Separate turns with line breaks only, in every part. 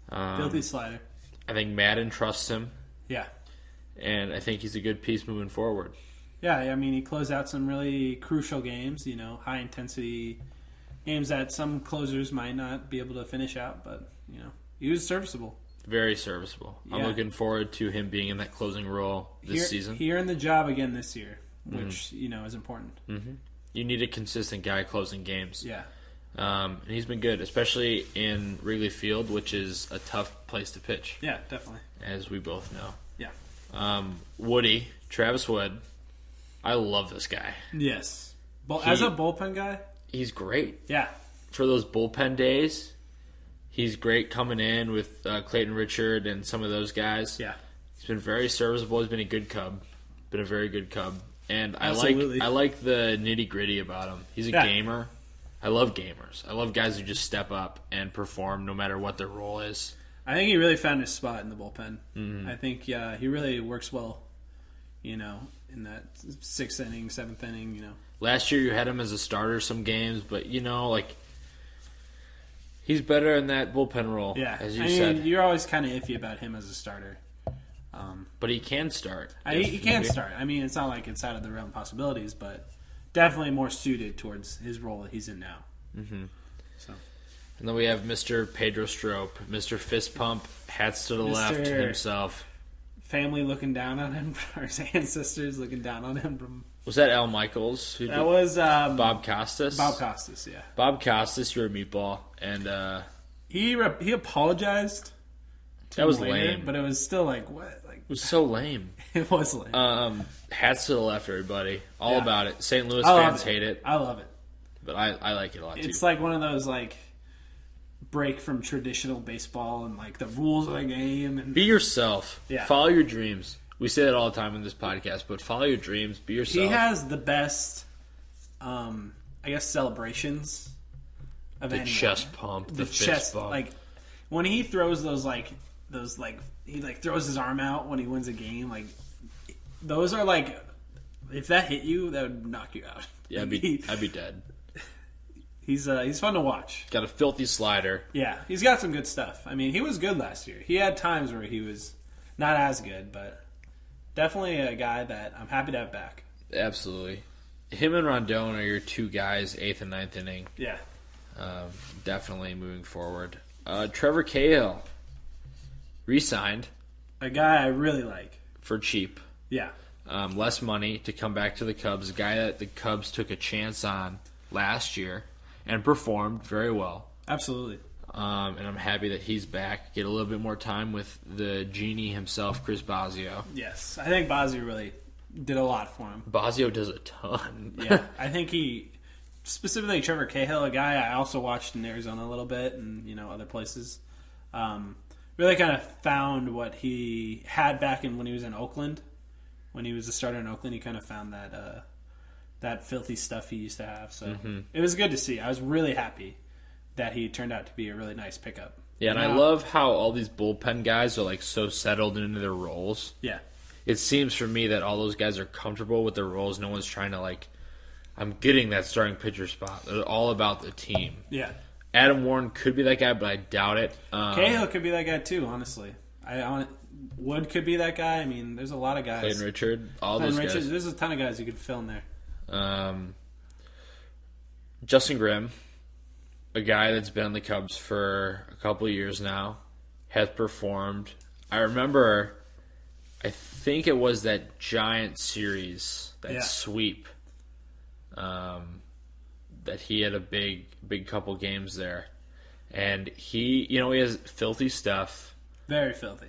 Filthy slider.
I think Madden trusts him,
Yeah.
and I think he's a good piece moving forward.
Yeah, I mean, he closed out some really crucial games, high-intensity games that some closers might not be able to finish out, but, he was serviceable.
Very serviceable. I'm looking forward to him being in that closing role this season.
He earned the job again this year, which, is important.
Mm-hmm. You need a consistent guy closing games.
Yeah.
And he's been good, especially in Wrigley Field, which is a tough place to pitch.
Yeah, definitely.
As we both know.
Yeah.
Woody, Travis Wood, I love this guy.
Yes. As a bullpen guy?
He's great.
Yeah.
For those bullpen days, he's great coming in with Clayton Richard and some of those guys.
Yeah.
He's been very serviceable. He's been a good Cub. Been a very good Cub. And I
Absolutely.
like the nitty-gritty about him. He's a gamer. I love gamers. I love guys who just step up and perform no matter what their role is.
I think he really found his spot in the bullpen.
Mm-hmm.
I think he really works well, in that 6th inning, 7th inning,
Last year you had him as a starter some games, but, he's better in that bullpen role, as you said.
You're always kind of iffy about him as a starter.
But he can start.
He can start. I mean, it's not like it's out of the realm of possibilities, but definitely more suited towards his role that he's in now.
Mm-hmm.
So.
And then we have Mr. Pedro Strop, Mr. Fist Pump, hats to the left himself.
Family looking down on him, or his ancestors looking down on him.
Was that Al Michaels?
That was
Bob Costas?
Bob Costas, yeah.
Bob Costas, you're a meatball. And
he apologized.
That was
later,
lame.
But it was still like, what? Like,
it was so lame.
It was lame.
Hats to the left, everybody. All about it. St. Louis fans hate it.
I love it.
But I like it a lot, too.
It's like one of those, break from traditional baseball and, the rules of the game. And
be yourself.
Yeah.
Follow your dreams. We say that all the time in this podcast, but follow your dreams. Be yourself.
He has the best, celebrations of anyone.
The chest pump, the fist bump.
When he throws he throws his arm out when he wins a game, those are if that hit you, that would knock you out.
Yeah, I'd be dead.
He's fun to watch.
Got a filthy slider.
Yeah, he's got some good stuff. I mean, he was good last year. He had times where he was not as good, but definitely a guy that I'm happy to have back.
Absolutely. Him and Rondon are your two guys, 8th and 9th inning.
Yeah.
Definitely moving forward. Trevor Cahill re-signed.
A guy I really like.
For cheap.
Yeah.
Less money to come back to the Cubs. A guy that the Cubs took a chance on last year and performed very well.
Absolutely.
And I'm happy that he's back. Get a little bit more time with the genie himself, Chris Bosio.
Yes. I think Bosio really did a lot for him.
Bosio does a ton.
Yeah. I think specifically Trevor Cahill, a guy I also watched in Arizona a little bit and, other places, really kind of found what he had back when he was in Oakland. When he was a starter in Oakland, he kind of found that filthy stuff he used to have. So It was good to see. I was really happy that he turned out to be a really nice pickup.
Yeah, and I love how all these bullpen guys are so settled into their roles.
Yeah.
It seems for me that all those guys are comfortable with their roles. No one's trying to I'm getting that starting pitcher spot. They're all about the team.
Yeah.
Adam Warren could be that guy, but I doubt it.
Cahill could be that guy too, honestly. Wood could be that guy. I mean, there's a lot of guys.
Clayton Richard, those guys.
There's a ton of guys you could fill in there.
Justin Grimm, a guy that's been on the Cubs for a couple of years now, has performed. I remember, I think it was that Giant series, that sweep, that he had a big couple games there. And he has filthy stuff.
Very filthy.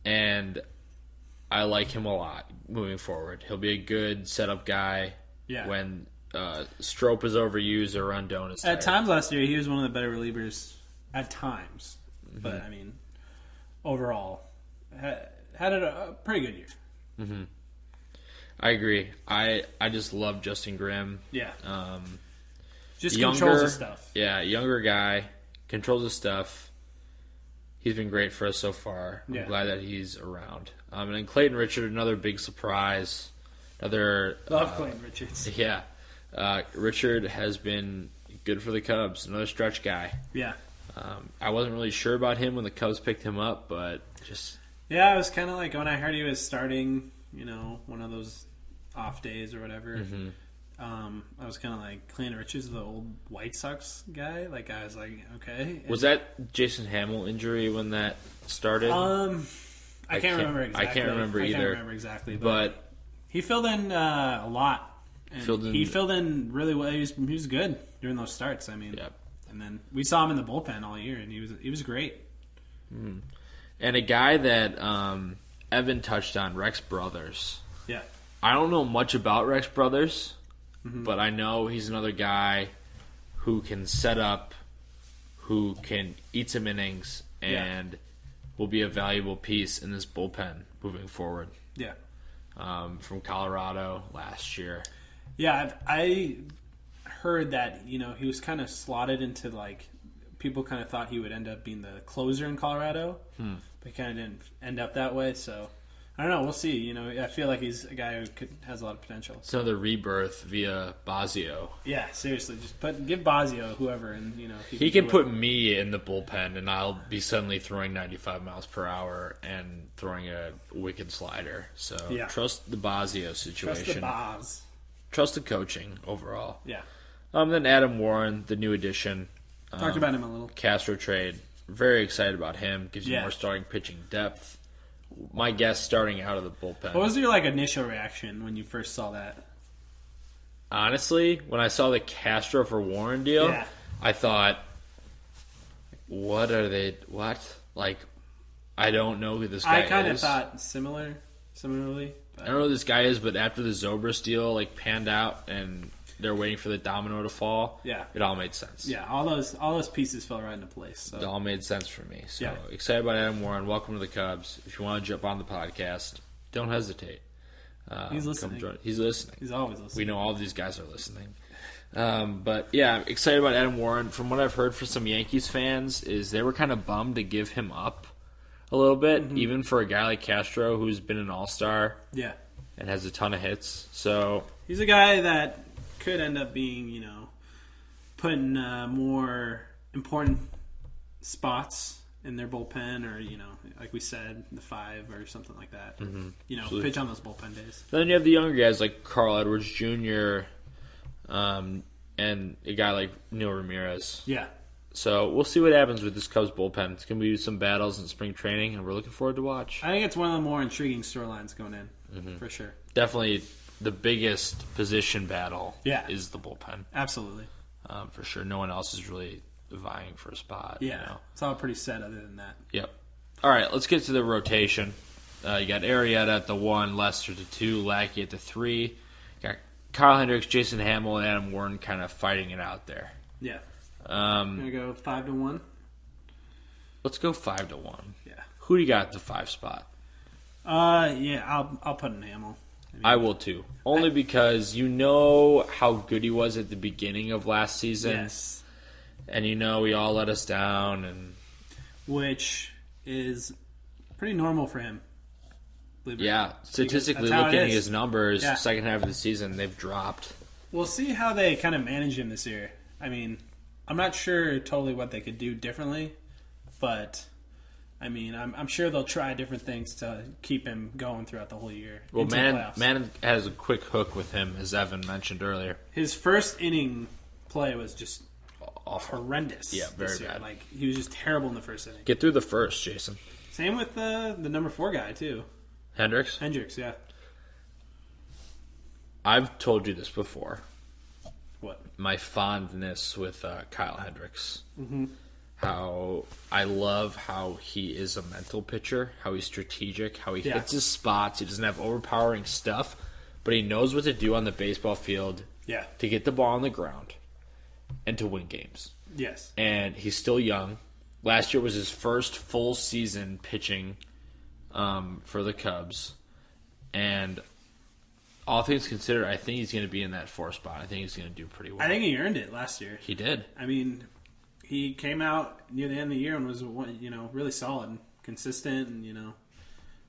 And I like him a lot moving forward. He'll be a good setup guy when Strop is overused or Rondon is tired.
At times last year, he was one of the better relievers. At times. Mm-hmm. But, I mean, overall, had a pretty good year.
Mm-hmm. I agree. I just love Justin Grimm.
Yeah. Just controls his stuff.
Yeah, younger guy. Controls his stuff. He's been great for us so far. I'm glad that he's around. And then Clayton Richard, another big surprise.
Love Clayton Richards.
Yeah. Richard has been good for the Cubs. Another stretch guy.
Yeah.
I wasn't really sure about him when the Cubs picked him up, but just
Yeah, I was kind of like when I heard he was starting, one of those off days or whatever. I was kind of like Clint Richards, the old White Sox guy. Like I was like, okay.
Was that Jason Hamill injury when that started?
I can't remember exactly.
I can't remember either.
I can't remember exactly,
but
he filled in a lot. And he filled in really well. He was good during those starts. I mean,
yep.
And then we saw him in the bullpen all year, and he was great.
And a guy that Evan touched on, Rex Brothers.
Yeah.
I don't know much about Rex Brothers, but I know he's another guy who can set up, who can eat some innings, and will be a valuable piece in this bullpen moving forward.
Yeah.
From Colorado last year.
Yeah, I heard that, he was kind of slotted into, like, people kind of thought he would end up being the closer in Colorado, but he kind of didn't end up that way, so I don't know, we'll see. I feel like he's a guy who has a lot of potential.
It's another rebirth via Bosio.
Yeah, seriously, just give Bosio whoever, and,
he can put me in the bullpen, and I'll be suddenly throwing 95 miles per hour and throwing a wicked slider, so trust the Bosio situation.
Trust the Bos.
Trust the coaching overall.
Yeah.
Then Adam Warren, the new addition.
Talked about him a little.
Castro trade. Very excited about him. Gives you more starting pitching depth. My guess, starting out of the bullpen.
What was your initial reaction when you first saw that?
Honestly, when I saw the Castro for Warren deal, I thought, what are they? What? I don't know who this guy is.
I kind of thought similarly.
I don't know who this guy is, but after the Zobrist deal panned out and they're waiting for the domino to fall, it all made sense.
Yeah, all those pieces fell right into place. So.
It all made sense for me. So excited about Adam Warren. Welcome to the Cubs. If you want to jump on the podcast, don't hesitate.
He's listening.
He's listening.
He's always listening.
We know all of these guys are listening. But yeah, I'm excited about Adam Warren. From what I've heard from some Yankees fans, is they were kind of bummed to give him up a little bit, even for a guy like Castro who's been an all-star and has a ton of hits. So
he's a guy that could end up being, put in more important spots in their bullpen or, like we said, the 5 or something like that. Pitch on those bullpen days.
Then you have the younger guys like Carl Edwards Jr. And a guy like Neil Ramirez.
Yeah.
So we'll see what happens with this Cubs bullpen. It's going to be some battles in spring training, and we're looking forward to watch.
I think it's one of the more intriguing storylines going in, for sure.
Definitely the biggest position battle is the bullpen.
Absolutely.
For sure. No one else is really vying for a spot.
Yeah. It's all pretty set other than that.
Yep. All right, let's get to the rotation. You got Arrieta at the 1, Lester at the 2, Lackey at the 3. You got Kyle Hendricks, Jason Hamill, and Adam Warren kind of fighting it out there.
Yeah. Gonna go 5-1.
Let's go 5-1.
Yeah.
Who do you got at the 5 spot?
I'll put in Hamill.
I will too. Only because you know how good he was at the beginning of last season.
Yes.
And we all let us down,
which is pretty normal for him.
Yeah, statistically looking at his numbers, second half of the season, they've dropped.
We'll see how they kind of manage him this year. I mean, I'm not sure totally what they could do differently, but I mean, I'm sure they'll try different things to keep him going throughout the whole year.
Well, Man has a quick hook with him, as Evan mentioned earlier.
His first inning play was just
awful,
horrendous.
Yeah, very bad.
He was just terrible in the first inning.
Get through the first, Jason.
Same with the number 4 guy too.
Hendricks,
yeah.
I've told you this before.
What?
My fondness with Kyle Hendricks.
Mm-hmm.
How I love how he is a mental pitcher, how he's strategic, how he hits his spots. He doesn't have overpowering stuff, but he knows what to do on the baseball field to get the ball on the ground and to win games.
Yes.
And he's still young. Last year was his first full season pitching for the Cubs. And all things considered, I think he's going to be in that 4 spot. I think he's going to do pretty well.
I think he earned it last year.
He did.
I mean, he came out near the end of the year and was, really solid, consistent, and,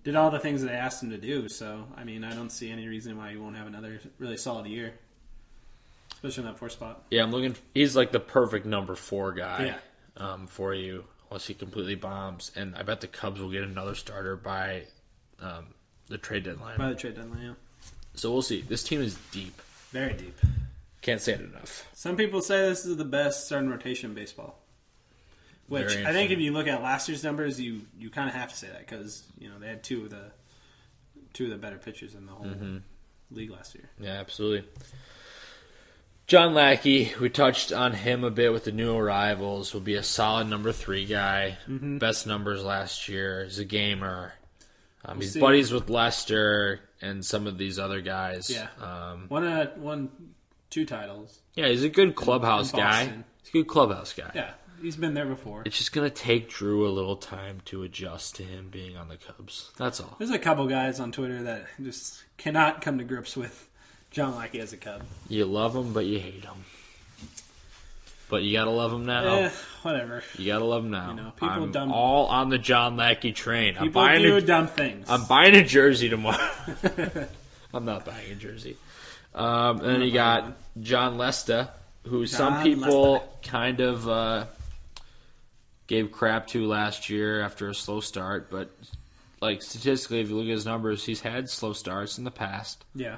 did all the things that they asked him to do. So, I mean, I don't see any reason why he won't have another really solid year, especially in that 4 spot.
Yeah, I'm looking. He's like the perfect number 4 guy. for you unless he completely bombs. And I bet the Cubs will get another starter by the trade deadline.
By the trade deadline, yeah.
So we'll see. This team is deep.
Very deep.
Can't say it enough.
Some people say this is the best starting rotation in baseball. Which I think if you look at last year's numbers, you kind of have to say that because they had two of the better pitchers in the whole league last year.
Yeah, absolutely. John Lackey, we touched on him a bit with the new arrivals. Will be a solid number 3 guy. Best numbers last year. He's a gamer. He's buddies with Lester and some of these other guys.
Yeah, won 2 titles.
Yeah, he's a good clubhouse guy. He's a good clubhouse guy.
Yeah, he's been there before.
It's just going to take Drew a little time to adjust to him being on the Cubs. That's all.
There's a couple guys on Twitter that just cannot come to grips with John Lackey as a Cub.
You love him, but you hate him. But you gotta love him now.
Whatever.
You gotta love him now.
People
I'm all on the John Lackey train.
People do dumb things.
I'm buying a jersey tomorrow. I'm not buying a jersey. And then you got John Lester, who some people kind of gave crap to last year after a slow start. But statistically, if you look at his numbers, he's had slow starts in the past.
Yeah.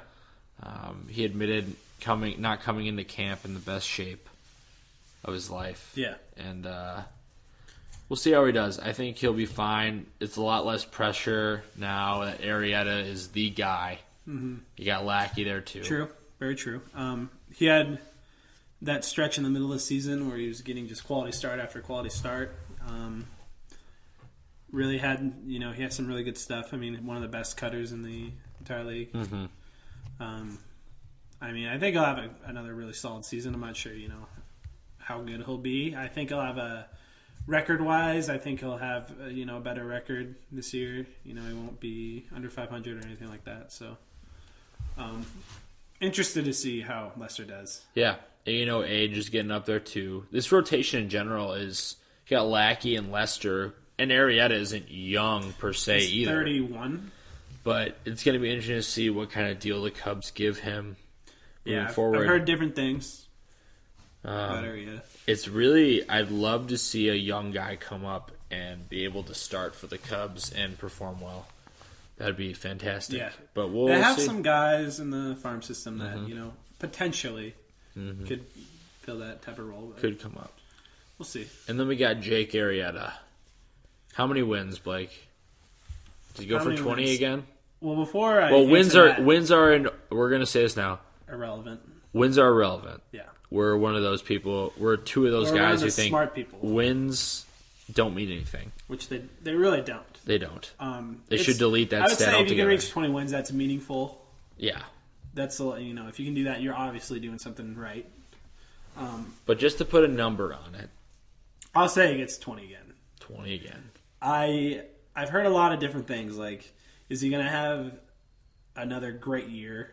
He admitted not coming into camp in the best shape of his life.
Yeah.
And we'll see how he does. I think he'll be fine. It's a lot less pressure now that Arrieta is the guy. Mm-hmm. You got Lackey there, too.
True. Very true. He had that stretch in the middle of the season where he was getting just quality start after quality start. Really had, he had some really good stuff. I mean, one of the best cutters in the entire league.
Mm-hmm.
I think he'll have another really solid season. I'm not sure, how good he'll be. I think he'll have record-wise, I think he'll have, a better record this year. He won't be under 500 or anything like that. So, interested to see how Lester does.
Yeah. Age is getting up there, too. This rotation in general is, you got Lackey and Lester, and Arrieta isn't young per se either.
31.
But it's going to be interesting to see what kind of deal the Cubs give him moving forward.
I've heard different things about Arrieta.
It's really, I'd love to see a young guy come up and be able to start for the Cubs and perform well. That'd be fantastic.
Yeah.
But we'll
they have
see.
some guys in the farm system that, potentially could fill that type of role.
Could come up.
We'll see.
And then we got Jake Arrieta. How many wins, Blake? Did you go for 20
wins?
Again?
Well, before I
wins are in. We're gonna say this now.
Irrelevant.
Wins are irrelevant.
Yeah.
We're one of those people. We're two of those guys who think
smart people.
Wins don't mean anything.
Which they really don't.
They don't. They should delete that stat altogether.
I would say if you can reach 20 wins, that's meaningful.
Yeah.
That's if you can do that, you're obviously doing something right.
But just to put a number on it,
I'll say he gets 20 again.
20 again.
I've heard a lot of different things. Like, is he going to have another great year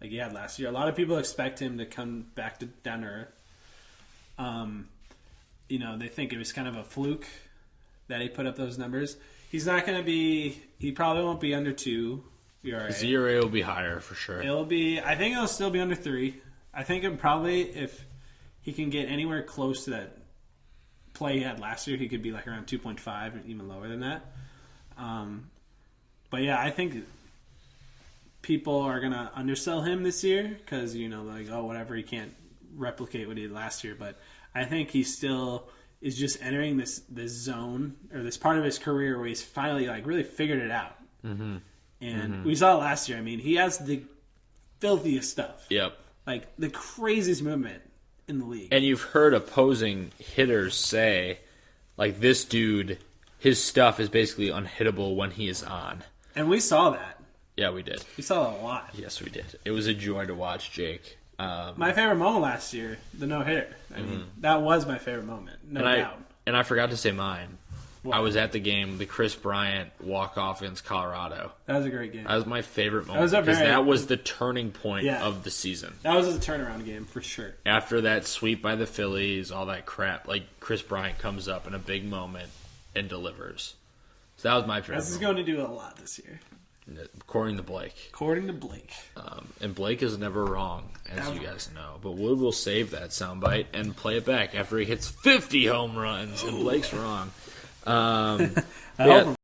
like he had last year? A lot of people expect him to come back down to earth. They think it was kind of a fluke that he put up those numbers. He's not going to be. He probably won't be under 2 ERA.
His ERA will be higher for sure.
I think it'll still be under 3. I think it probably, if he can get anywhere close to that play he had last year, he could be like around 2.5 or even lower than that. But yeah, I think people are going to undersell him this year because, whatever, he can't replicate what he did last year. But I think he still is just entering this zone or this part of his career where he's finally really figured it out. Mm-hmm. And we saw it last year. I mean, he has the filthiest stuff.
Yep.
Like the craziest movement in the league.
And you've heard opposing hitters say, this dude, his stuff is basically unhittable when he is on.
And we saw that.
Yeah, we did.
We saw that a lot.
Yes, we did. It was a joy to watch, Jake.
My favorite moment last year, the no-hitter. I mean, that was my favorite moment, no doubt.
And I forgot to say mine.
What?
I was at the game, the Chris Bryant walk-off against Colorado.
That was a great game.
That was my favorite moment because that was the turning point of the season.
That was a turnaround game for sure.
After that sweep by the Phillies, all that crap, Chris Bryant comes up in a big moment and delivers. So that was my favorite.
This is going to do a lot this year.
According to Blake.
According to Blake.
And Blake is never wrong, as you guys know. But Wood will save that soundbite and play it back after he hits 50 home runs, and Blake's wrong.
I hope